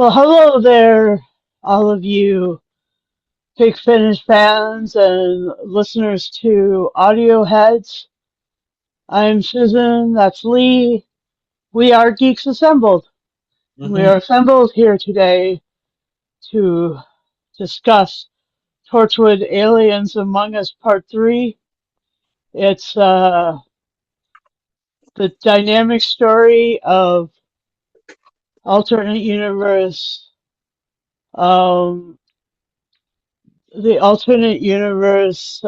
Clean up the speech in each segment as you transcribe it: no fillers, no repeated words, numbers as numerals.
Well, hello there, all of you Big Finish fans and listeners to Audio Heads. I'm Susan, that's Lee. We are Geeks Assembled. We Hmm. are assembled here today to discuss Torchwood Aliens Among Us Part 3. It's the dynamic story of alternate universe, um, the alternate universe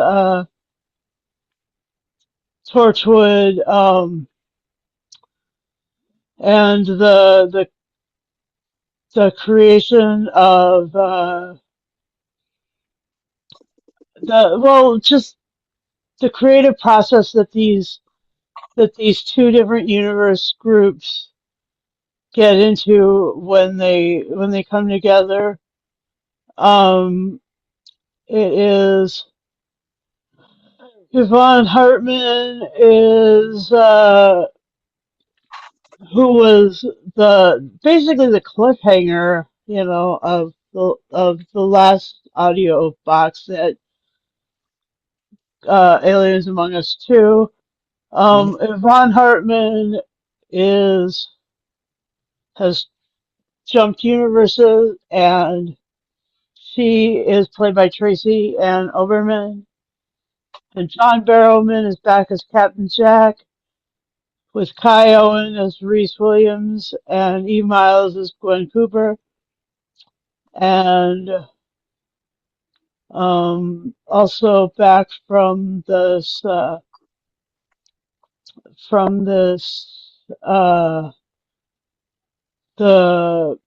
Torchwood, and the creation of just the creative process that these two different universe groups get into when they come together. Um, it is Yvonne Hartman is who was the basically the cliffhanger, of the last audio box set, Aliens Among Us 2. Hmm. Yvonne Hartman is has jumped universes, and she is played by Tracy-Ann Oberman. And John Barrowman is back as Captain Jack, with Kai Owen as Reese Williams, and E. Miles as Gwen Cooper. And also back from this the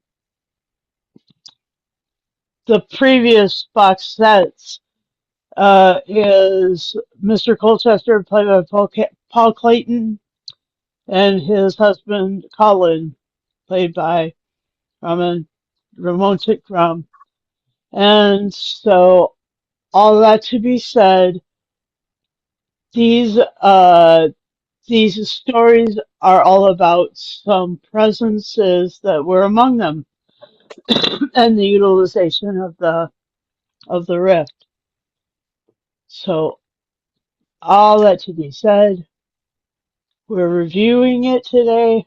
the previous box sets is Mr. Colchester, played by Paul Clayton, and his husband Colin, played by Ramon Ramon Tikram. And so, all that to be said, these uh, these stories are all about some presences that were among them, and the utilization of the rift. So, all that to be said, we're reviewing it today.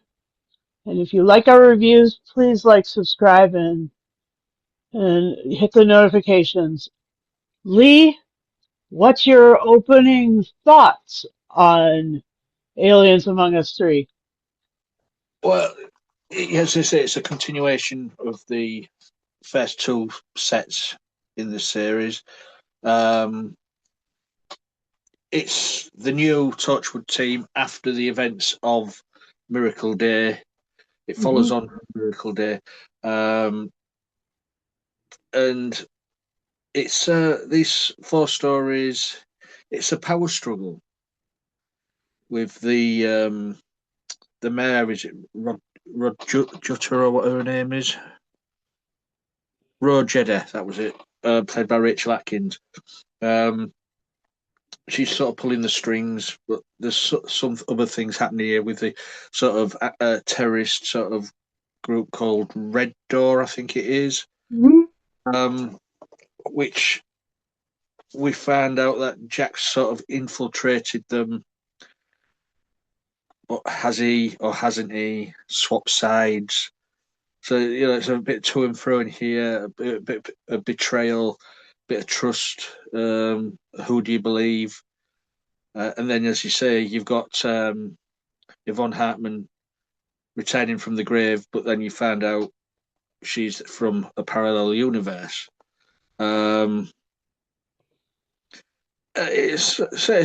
And if you like our reviews, please like, subscribe, and hit the notifications. Lee, what's your opening thoughts on Aliens Among Us 3? Well, as I say, it's a continuation of the first two sets in the series. Um, it's the new Torchwood team after the events of Miracle Day. It Hmm. follows on from Miracle Day, um, and it's these four stories. It's a power struggle with the mayor. Is it Rod Jutter or what her name is? Road Jeddah, that was it, played by Rachel Atkins. Um, she's sort of pulling the strings, but there's some other things happening here with the sort of terrorist sort of group called Red Door, I think it is, Hmm. um, which we found out that Jack sort of infiltrated them, but has he or hasn't he swapped sides? So it's a bit to and fro in here, a bit of betrayal, a bit of trust. Who do you believe? And then, as you say, you've got Yvonne Hartman returning from the grave, but then you find out she's from a parallel universe. Um, it's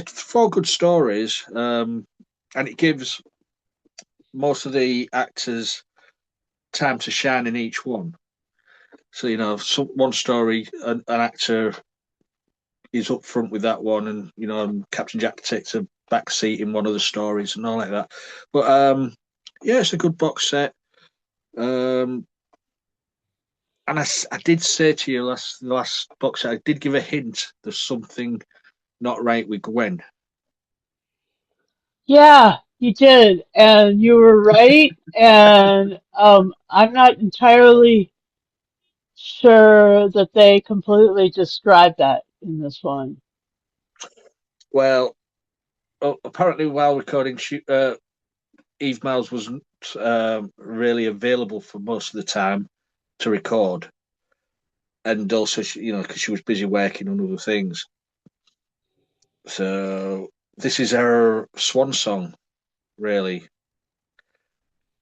four good stories, and it gives most of the actors time to shine in each one. So one story, an actor is up front with that one, and Captain Jack takes a back seat in one of the stories and all like that. But yeah, it's a good box set. Um, and I did say to you the last box set, I did give a hint. There's something not right with Gwen. Yeah, you did, and you were right. And I'm not entirely. sure that they completely describe that in this one. Well, apparently, while recording, Eve Miles wasn't really available for most of the time to record, and also, because she was busy working on other things. So this is her swan song, really,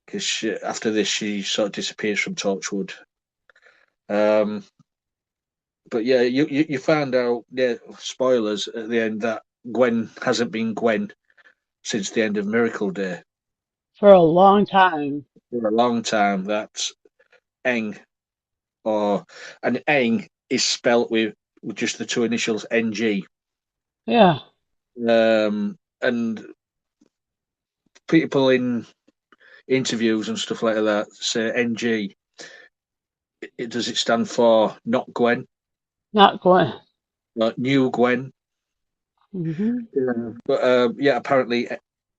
because after this she sort of disappears from Torchwood. Um, but yeah, you find out, yeah, spoilers at the end, that Gwen hasn't been Gwen since the end of Miracle Day For a long time. for a long time. That's Eng, or and Eng is spelt with just the two initials NG. Yeah, And people in interviews and stuff like that say NG. Does it stand for not Gwen, not Gwen. like new Gwen? Hmm. Yeah. But yeah, apparently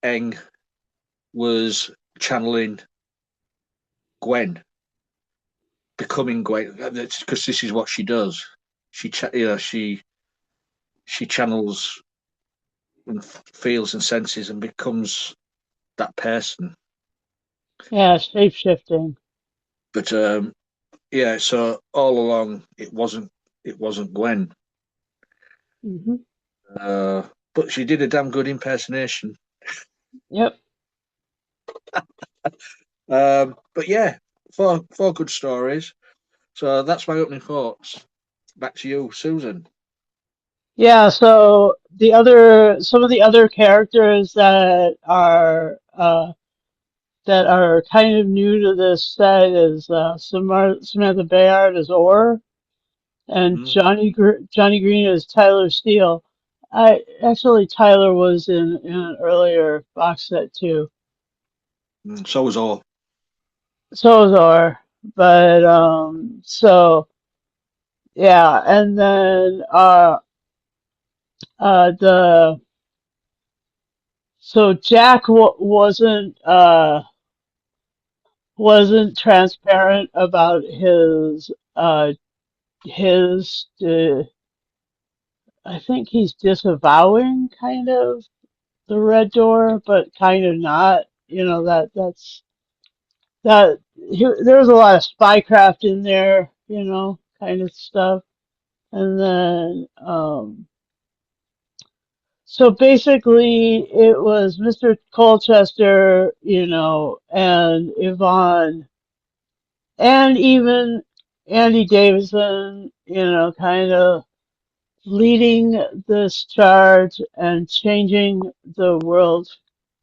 Eng was channeling Gwen, becoming Gwen, because this is what she does. She channels and feels and senses and becomes that person. Yeah, shape shifting. But yeah, so all along it wasn't Gwen. Hmm. Uh, but she did a damn good impersonation. Yep. But yeah, four good stories. So that's my opening thoughts. Back to you, Susan. Yeah, so some of the other characters that are kind of new to this set is Samantha Bayard as Orr, and Mm, Johnny Green as Tyler Steele. I actually Tyler was in an earlier box set too. so was all. So was Orr, but yeah, and then the so Jack wasn't transparent about his I think he's disavowing kind of the red door, but kind of not. You know that there was a lot of spycraft in there, kind of stuff. And then so basically it was Mr. Colchester, and Yvonne, and even Andy Davison, kind of leading this charge and changing the world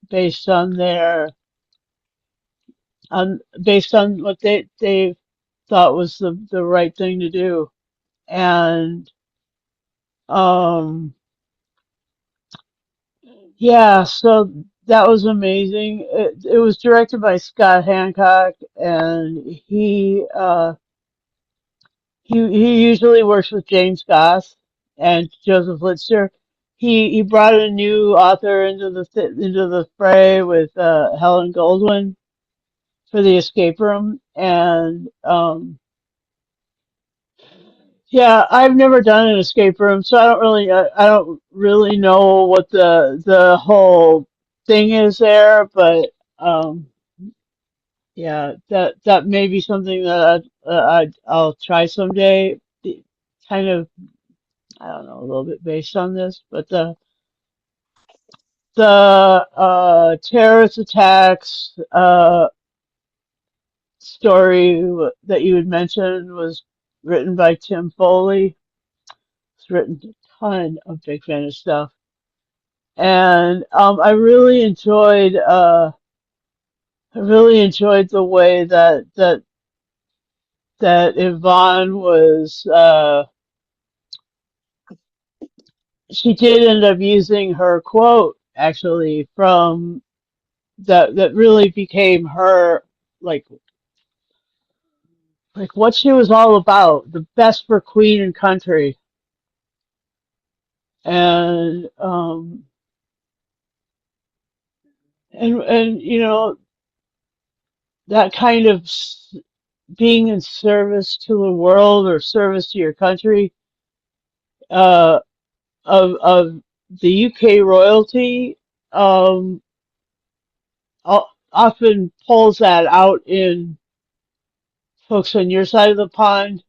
based on based on what they thought was the right thing to do. And um yeah, so that was amazing. It was directed by Scott Hancock, and he usually works with James Goss and Joseph Litzer. He brought a new author into the fray with Helen Goldwyn for the Escape Room, and yeah, I've never done an escape room, so I don't really know what the whole thing is there, but um yeah, that may be something that I'll try someday. Kind of, I don't know, a little bit based on this, but the terrorist attacks story that you had mentioned was written by Tim Foley. He's written a ton of Big Finish stuff, and I really enjoyed the way that Yvonne was. She did end up using her quote actually from that really became her, like what she was all about, the best for Queen and country. And and that kind of being in service to the world or service to your country, uh, of the UK royalty, um, often pulls that out in folks on your side of the pond.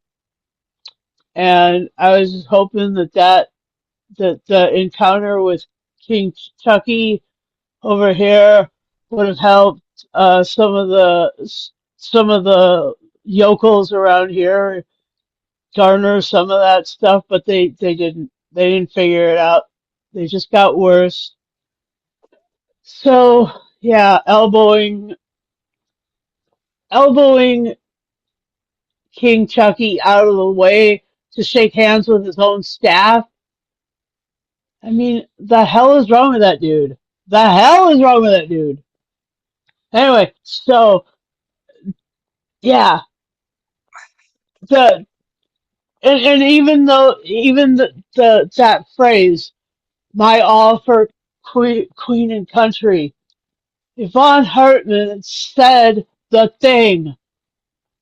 And I was just hoping that the encounter with King Chucky over here would have helped some of the yokels around here garner some of that stuff, but they didn't figure it out. They just got worse. So yeah, elbowing King Chucky out of the way to shake hands with his own staff. I mean, the hell is wrong with that dude? The hell is wrong with that dude? Anyway, so yeah, the and even though even the that phrase, my all for queen and country, Yvonne Hartman said the thing.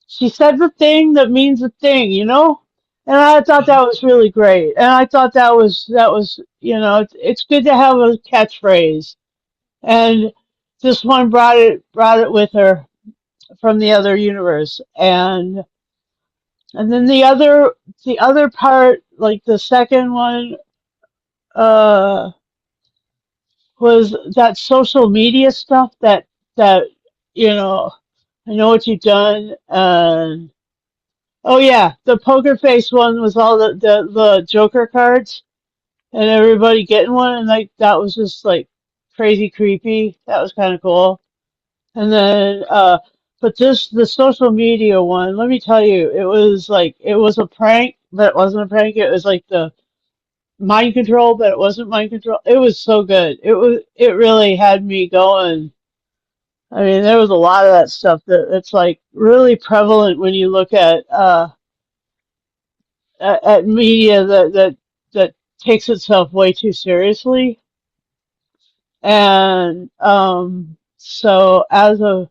She said the thing that means the thing, you know? And I thought that was really great. And I thought that was, you know, it's good to have a catchphrase. And this one brought it with her from the other universe. And then the other part, like the second one, uh was that social media stuff that you know, I know what you've done. And oh yeah, the poker face one was all the Joker cards and everybody getting one, and like that was just like crazy creepy. That was kind of cool. And then but the social media one, let me tell you, it was like it was a prank, but it wasn't a prank. It was like the mind control, but it wasn't mind control. It was so good. It really had me going. I mean, there was a lot of that stuff that it's like really prevalent when you look at media that takes itself way too seriously. And so as a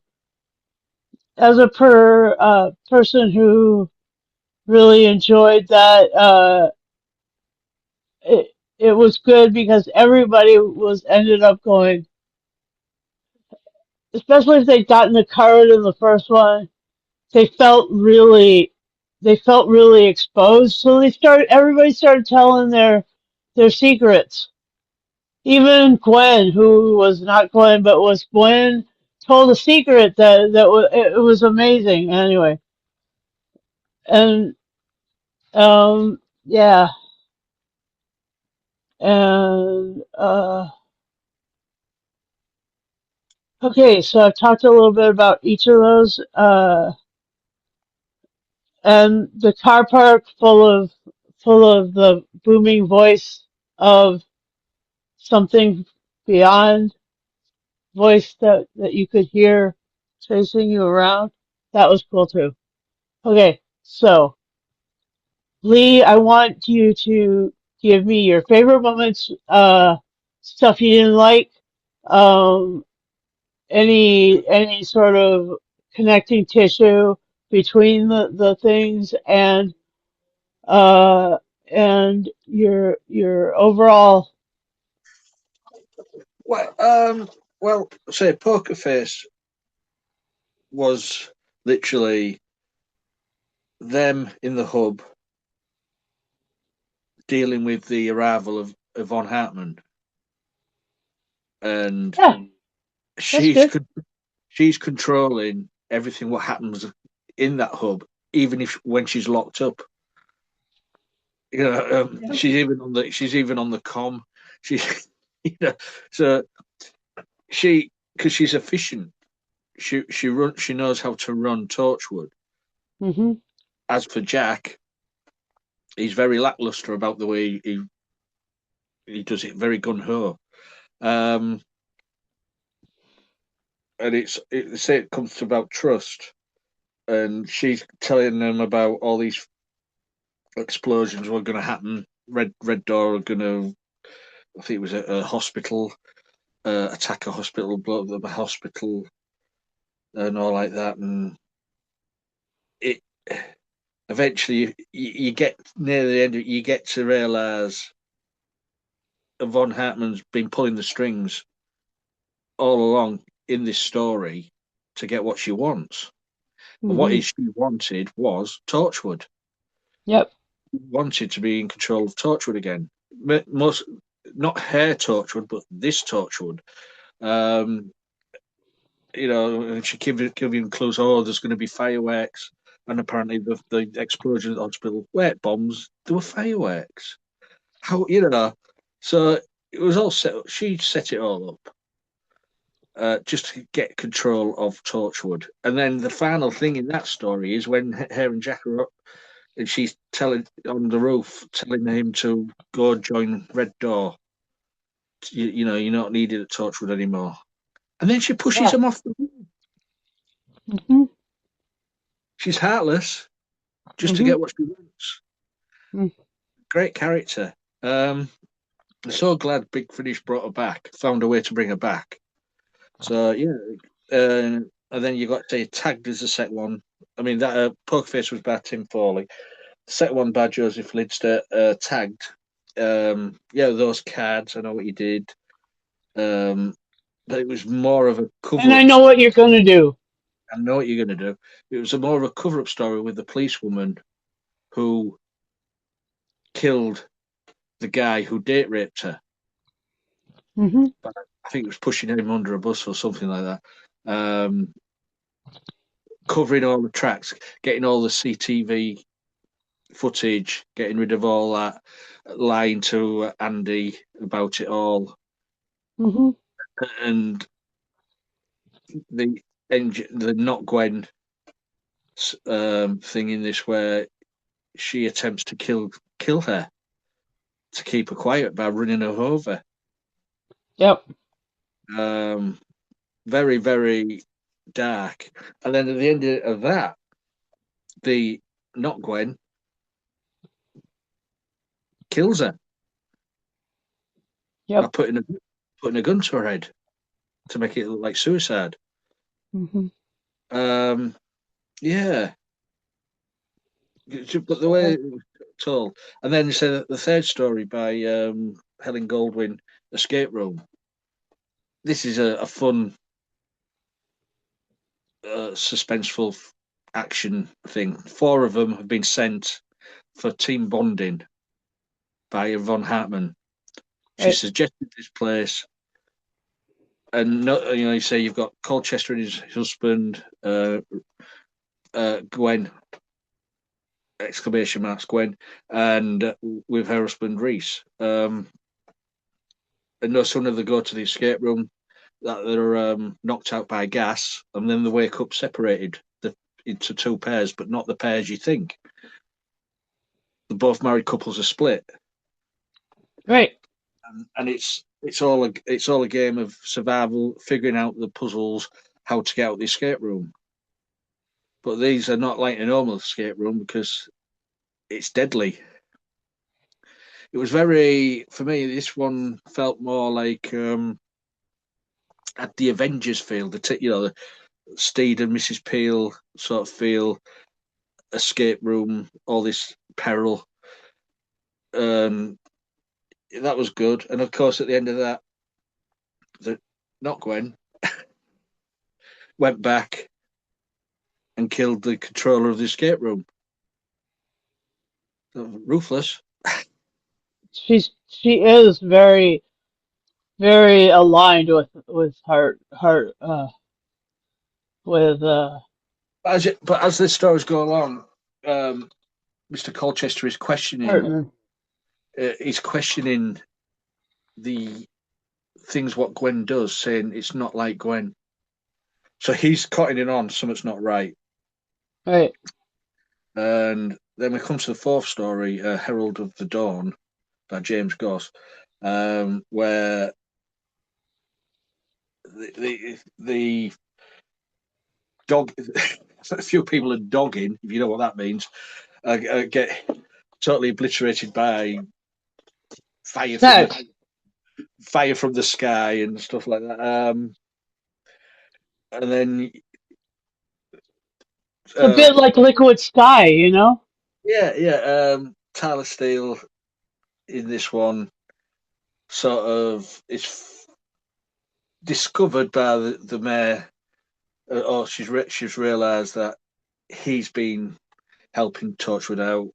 person who really enjoyed that, it was good because everybody was ended up going, especially if they'd gotten the card in the first one, they felt really they felt really exposed. So everybody started telling their secrets. Even Gwen, who was not Gwen but was Gwen, told a secret that was it was amazing. Anyway, and yeah, and okay, so I've talked a little bit about each of those. And the car park full of the booming voice of something beyond, voice that you could hear chasing you around. That was cool too. Okay, so Lee, I want you to give me your favorite moments, stuff you didn't like, um, any sort of connecting tissue between the things, uh, and your overall. Well, say Poker Face was literally them in the hub dealing with the arrival of Von Hartman, and Yeah, that's she's good. con- she's controlling everything what happens in that hub, even if when she's locked up. You know, Yeah. she's even on the com. She, you know, so because she's efficient. She knows how to run Torchwood. Hmm. As for Jack, he's very lackluster about the way he does it, very gun ho. Um, and they say it comes to about trust, and she's telling them about all these explosions were going to happen. Red Door are going to, I think it was a hospital, attack a hospital, blow up the hospital, and all like that. And eventually you get near the end, you get to realise Von Hartman's been pulling the strings all along in this story to get what she wants. And what Hmm. she wanted was Torchwood. Yep. She wanted to be in control of Torchwood again. Most, not her Torchwood, but this Torchwood. Um, and she giving clues. Oh, there's going to be fireworks, and apparently the explosion at the hospital weren't bombs. There were fireworks. How So it was all set up. She set it all up just to get control of Torchwood. And then the final thing in that story is when her and Jack are up, and she's telling on the roof, telling him to go join Red Door. You're not needed at Torchwood anymore. And then she pushes Yeah. him off. Hmm. She's heartless just to Hmm. get what she wants. Great character. I'm so glad Big Finish brought her back, found a way to bring her back. So yeah, and then you got to say tagged as the second one. I mean that Poker Face was by Tim Foley. The second one by Joseph Lidster, tagged. Yeah, those cards. I know what you did. Um, but it was more of a And I cover-up. know what you're gonna do. I know what you're going to do. It was a more of a cover-up story with the policewoman who killed the guy who date raped her. Hmm. But I think it was pushing him under a bus or something like that. Um, Covering all the tracks, getting all the CTV footage, getting rid of all that, lying to Andy about it all, Hmm. and the the not Gwen thing in this where she attempts to kill her to keep her quiet by running her over. Yep. Um, Very very dark, and then at the end of that, the not Gwen kills her by Yep. putting a gun to her head to make it look like suicide. Hmm. Um, yeah, but the way So, it was told, and then you say that the third story by Helen Goldwyn, Escape Room. This is a fun, suspenseful action thing. Four of them have been sent for team bonding by Von Hartman. She right. suggested this place, and no, you say you've got Colchester and his husband, Gwen, exclamation marks Gwen, and with her husband Reese. And no sooner they go to the escape room that they're knocked out by gas, and then they wake up separated into two pairs, but not the pairs you think. The both married couples are split, Right. and it's all a game of survival, figuring out the puzzles, how to get out the escape room. But these are not like a normal escape room because it's deadly. It was very for me. This one felt more like at the Avengers feel. The Steed and Mrs. Peel sort of feel, escape room, all this peril. Um, that was good, and of course, at the end of that, the not Gwen went back and killed the controller of the escape room. Ruthless. She is very very aligned with with But as the stories go along, Mr. Colchester is questioning. Hartman. He's questioning the things what Gwen does, saying it's not like Gwen. So he's cutting it on. Something's not right. Right. And then we come to the fourth story, Herald of the Dawn by James Goss, where the dog, a few people are dogging, if you know what that means, get totally obliterated by fire from the Sex. fire from the sky and stuff like that. And then It's a bit like Liquid Sky, you know? yeah. Tyler Steele in this one sort of is discovered by the mayor, or she's realised that he's been helping Torchwood out,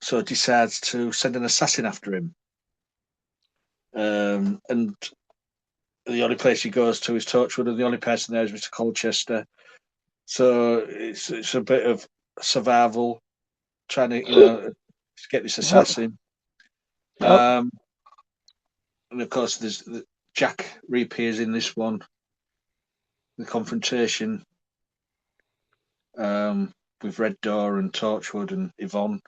so decides to send an assassin after him. And the only place he goes to is Torchwood, and the only person there is Mr. Colchester. So it's a bit of survival, trying to get this Yep. assassin. Yep. Um, and of course, there's Jack reappears in this one. The confrontation with Red Door and Torchwood and Yvonne.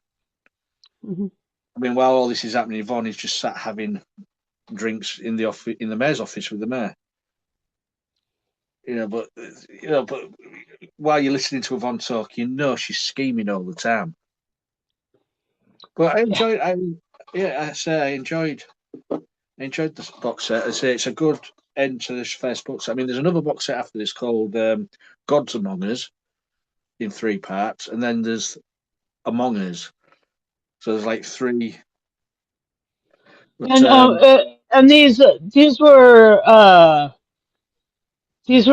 Hmm. I mean, while all this is happening, Yvonne is just sat having drinks in the office, in the mayor's office with the mayor. But but while you're listening to Yvonne talk, she's scheming all the time. But I Yeah. enjoyed. I say I enjoyed the box set. I say it's a good end to this first box set. I mean, there's another box set after this called Gods Among Us in 3 parts, and then there's Among Us. So there's like three. But And and these were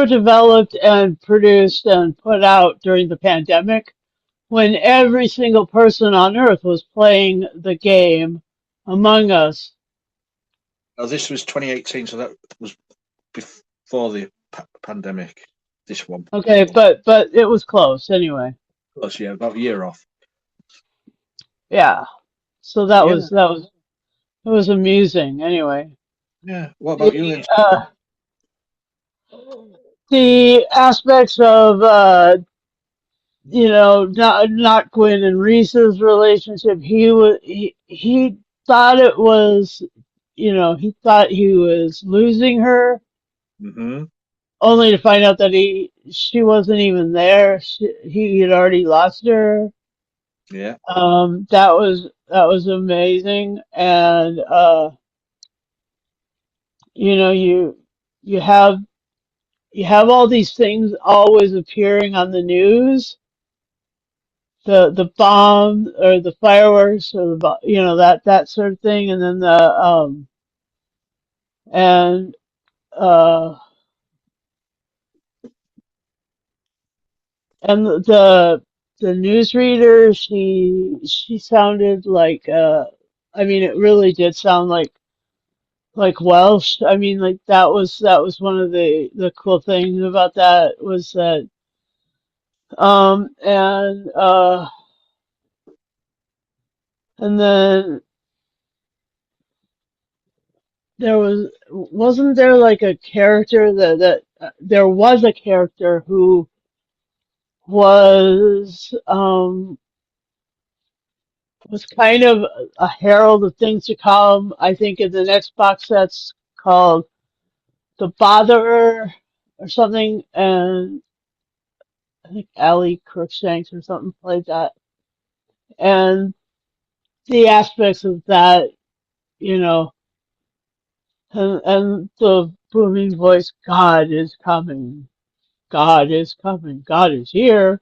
developed and produced and put out during the pandemic when every single person on Earth was playing the game Among Us. this was 2018, so that was before the pandemic. This one, Okay, but it was close anyway. plus yeah, about a year off. Yeah. So But yeah, it was amusing anyway. yeah. What about you The then? the aspects of not Gwen and Reese's relationship. He thought it was, he thought he was losing her, Mm-hmm. only to find out that she wasn't even there. He had already lost her. Yeah. That was amazing, and you know, you have you have all these things always appearing on the news, the bomb or the fireworks or that sort of thing, and then and uh and the newsreader, she sounded like I mean, it really did sound like Welsh. I mean, like that was one of the cool things about that, was that and and then wasn't there like a character there was a character who was kind of a herald of things to come. I think in the next box set's called The Botherer or something, and I think Allie Crookshanks or something like that. And the aspects of that, you know, and the booming voice, God is coming, God is coming, God is here.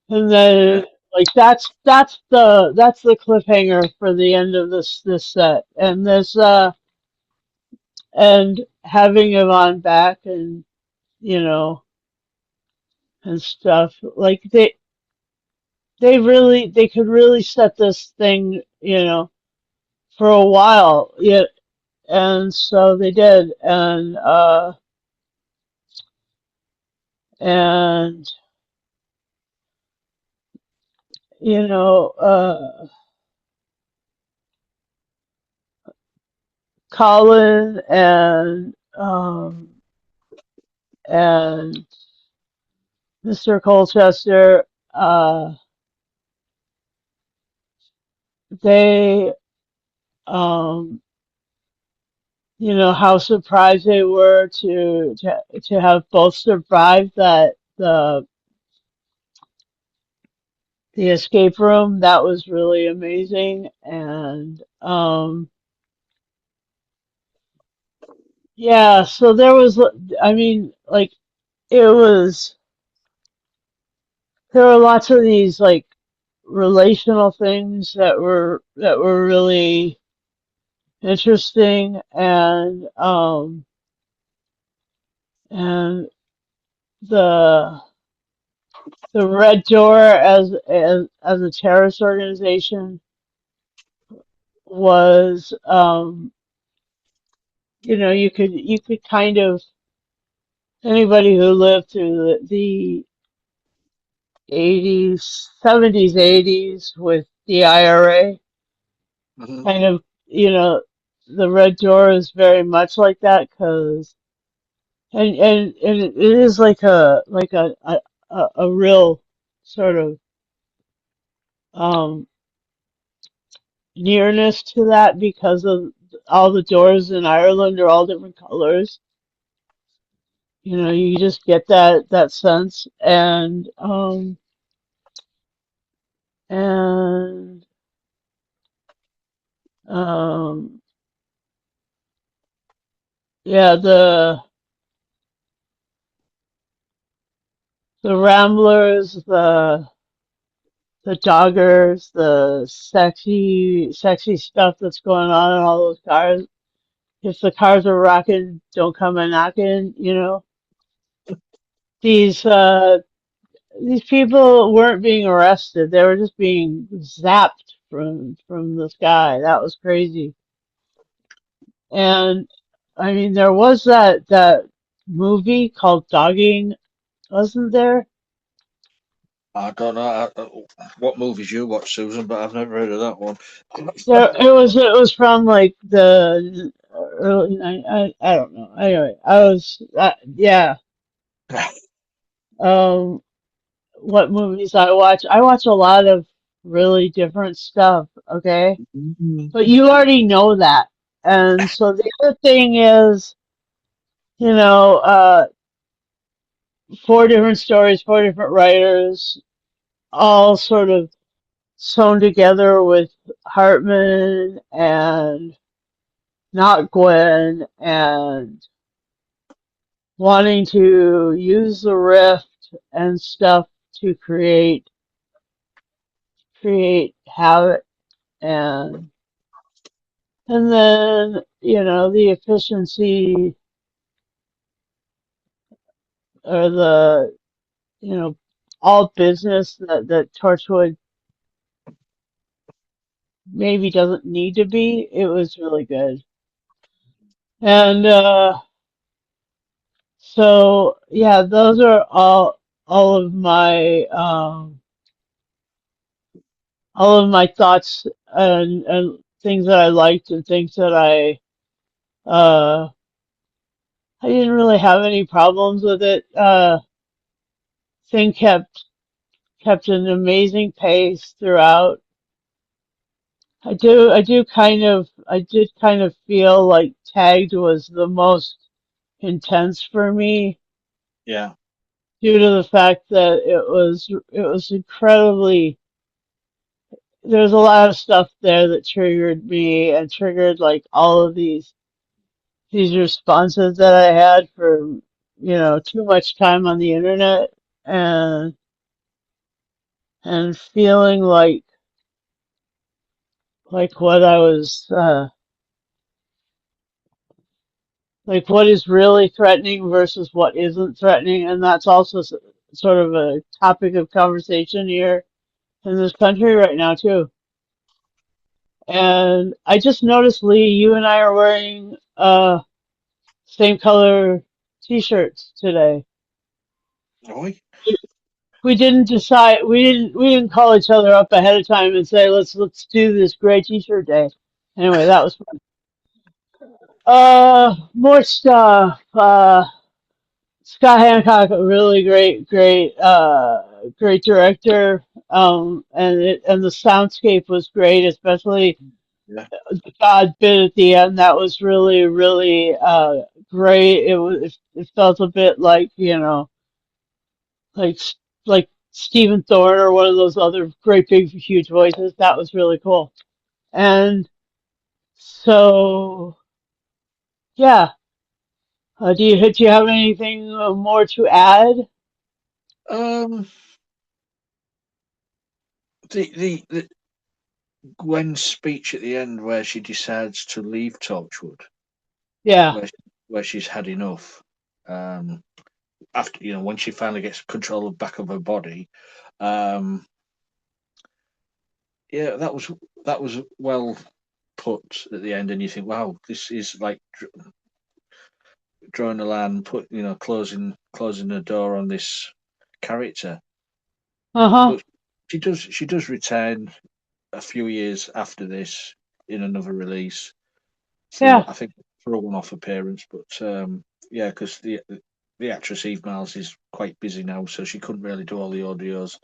And Yeah. then like that's the cliffhanger for the end of this set. And this and having Yvonne back, and you know and stuff, like they could really set this thing, for a while. Yeah, and so they did. And you know Colin and Mr. Colchester, they um how surprised they were to have both survived the escape room. That was really amazing. And yeah, so there was, I mean, like, it was there were lots of these, like, relational things that were really interesting, and the the Red Door as a terrorist organization was, you could kind of, anybody who lived through the 80s, 70s, 80s with the IRA, Hmm. kind of, the Red Door is very much like that, because and it is like a real sort of um nearness to that, because of all the doors in Ireland are all different colors. You just get that sense, and um yeah, the Ramblers, the joggers, the sexy stuff that's going on in all those cars. If the cars are rocking, don't come a knocking. These uh, these people weren't being arrested; they were just being zapped from the sky. That was crazy. And I mean, there was that movie called Dogging, wasn't there? I don't know what movies you watch, Susan, but I've never heard of that one. It was from like the early I don't know. Anyway, yeah. Um, what movies I watch? I watch a lot of really different stuff. Okay, Mhm. but you already know that. And so the other thing is, you know, uh, four different stories, four different writers, all sort of sewn together with Hartman and not Gwen, and wanting to use the rift and stuff to create havoc, and then the efficiency, or the you know all business that Torchwood maybe doesn't need to be. It was really good. And so yeah, those are all of my thoughts, and things that I liked, and things that uh I didn't really have any problems with it. Thing kept an amazing pace throughout. I did kind of feel like Tagged was the most intense for me, Yeah, due to the fact that it was incredibly. There's a lot of stuff there that triggered me, and triggered like all of these responses that I had for too much time on the internet, and and feeling like what I was like what is really threatening versus what isn't threatening. And that's also sort of a topic of conversation here in this country right now too. And I just noticed, Lee, you and I are wearing same color t-shirts today. Roy. We didn't decide. We didn't call each other up ahead of time and say let's do this gray t-shirt day. Anyway, that was fun. More stuff. Scott Hancock, a really great director. And the soundscape was great, especially Yeah. the God bit at the end. That was really, really great. It felt a bit like like Stephen Thorne, or one of those other great big huge voices. That was really cool. And so yeah, do you have anything more to add? Um, the Gwen's speech at the end, where she decides to leave Torchwood, Yeah. where where she's had enough. Um, After when she finally gets control of back of her body, um, yeah, that was well put at the end, and you think, wow, this is like drawing a line, closing the door on this character. Uh-huh. But she does return a few years after this in another release Yeah. I think for a one-off appearance. But yeah, because the actress Eve Miles is quite busy now, so she couldn't really do all the audios.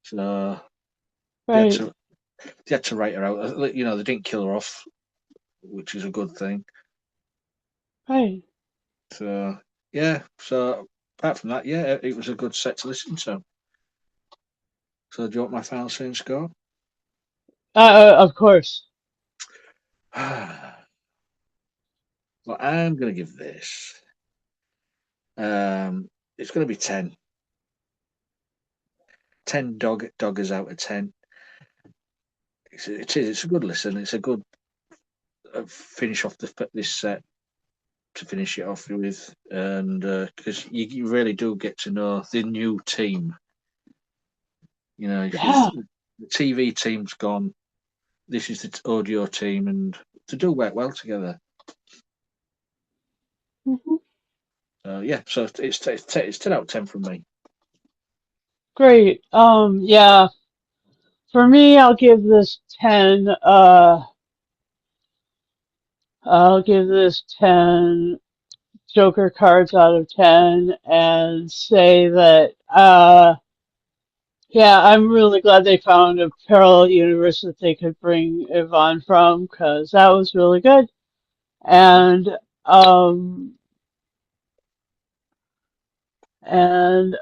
So they had Right. to they had to write her out. They didn't kill her off, which is a good thing. Right. So yeah. So apart from that, yeah, it was a good set to listen to. So do you want my final scene score? Of course. Well, I'm going to give this. It's going to be 10. 10 doggers out of 10. It is. It's a good listen. It's a good finish off this set to finish it off with, and because you really do get to know the new team. Because Yeah. the TV team's gone. This is the audio team, and to do work well together. Hmm. Yeah, so it's 10 out of 10 from me. Great. Yeah. For me, I'll give this 10. I'll give this 10 Joker cards out of 10 and say that, yeah, I'm really glad they found a parallel universe that they could bring Yvonne from because that was really good. And, um, and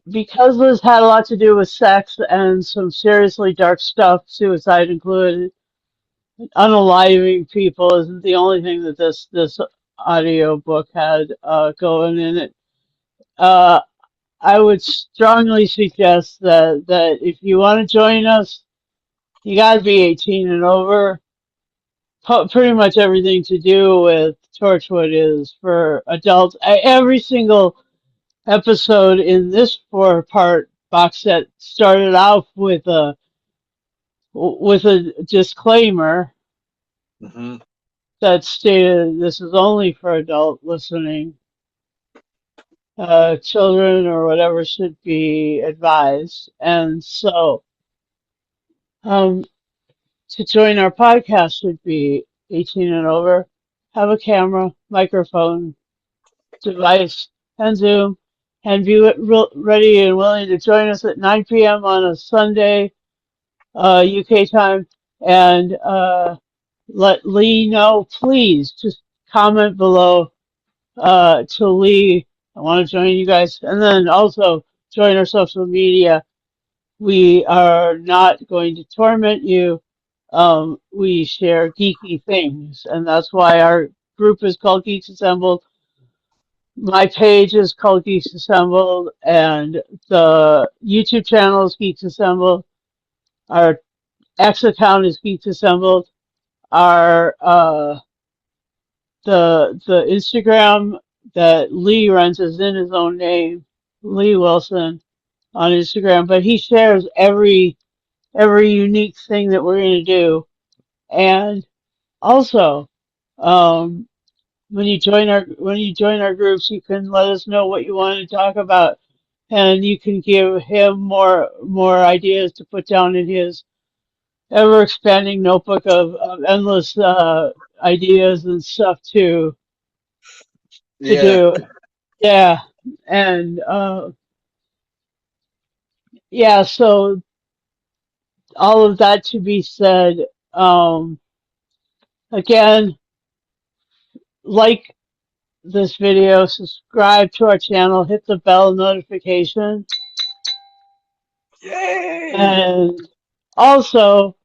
because this had a lot to do with sex and some seriously dark stuff, suicide included, unaliving people isn't the only thing that this audio book had going in it. Uh, I would strongly suggest that if you want to join us, you got to be 18 and over. Pretty much everything to do with Torchwood is for adults. Every single episode in this four-part box set started off with a disclaimer Hmm. that stated this is only for adult listening. Children or whatever should be advised. And so, um, to join our podcast should be 18 and over, have a camera, microphone, device, and Zoom, and be ready and willing to join us at 9 p.m. on a Sunday, UK time, and let Lee know, please. Just comment below to Lee. I want to join you guys, and then also join our social media. We are not going to torment you. We share geeky things, and that's why our group is called Geeks Assembled. My page is called Geeks Assembled, and the YouTube channel is Geeks Assembled. Our X account is Geeks Assembled. Our the Instagram that Lee runs is in his own name, Lee Wilson on Instagram, but he shares every unique thing that we're going to do. And also, um, when you join our groups, you can let us know what you want to talk about, and you can give him more ideas to put down in his ever expanding notebook of endless ideas and stuff to Yeah, do. Yeah, and yeah. So all of that to be said, again, like this video, subscribe to our channel, hit the bell notification, yay! and also,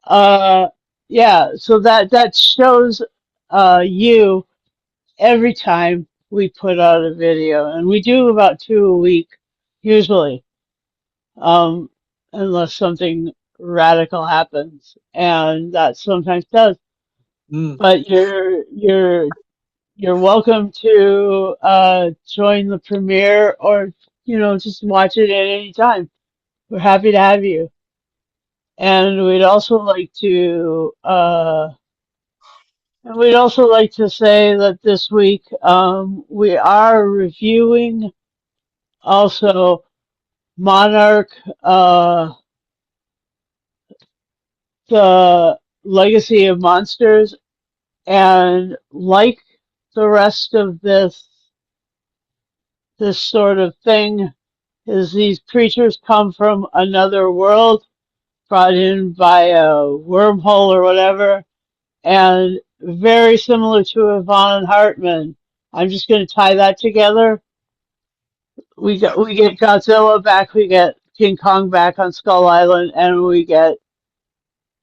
uh, yeah, so that shows you every time we put out a video, and we do about two a week usually. Um, unless something radical happens, and that sometimes does. Mm. But you're welcome to join the premiere, or just watch it at any time. We're happy to have you. And we'd also like to say that this week we are reviewing also Monarch, the Legacy of Monsters, and like the rest of this sort of thing, is these creatures come from another world, brought in by a wormhole or whatever, and very similar to Yvonne and Hartman. I'm just going to tie that together. We get Godzilla back, we get King Kong back on Skull Island, and we get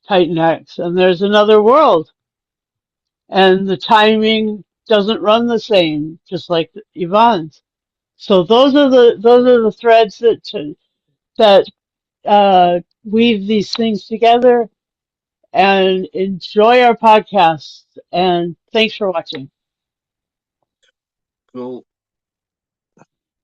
Titan X, and there's another world, and the timing doesn't run the same, just like Yvonne's. So those are the threads that weave these things together. And enjoy our podcast. And thanks for watching. Cool.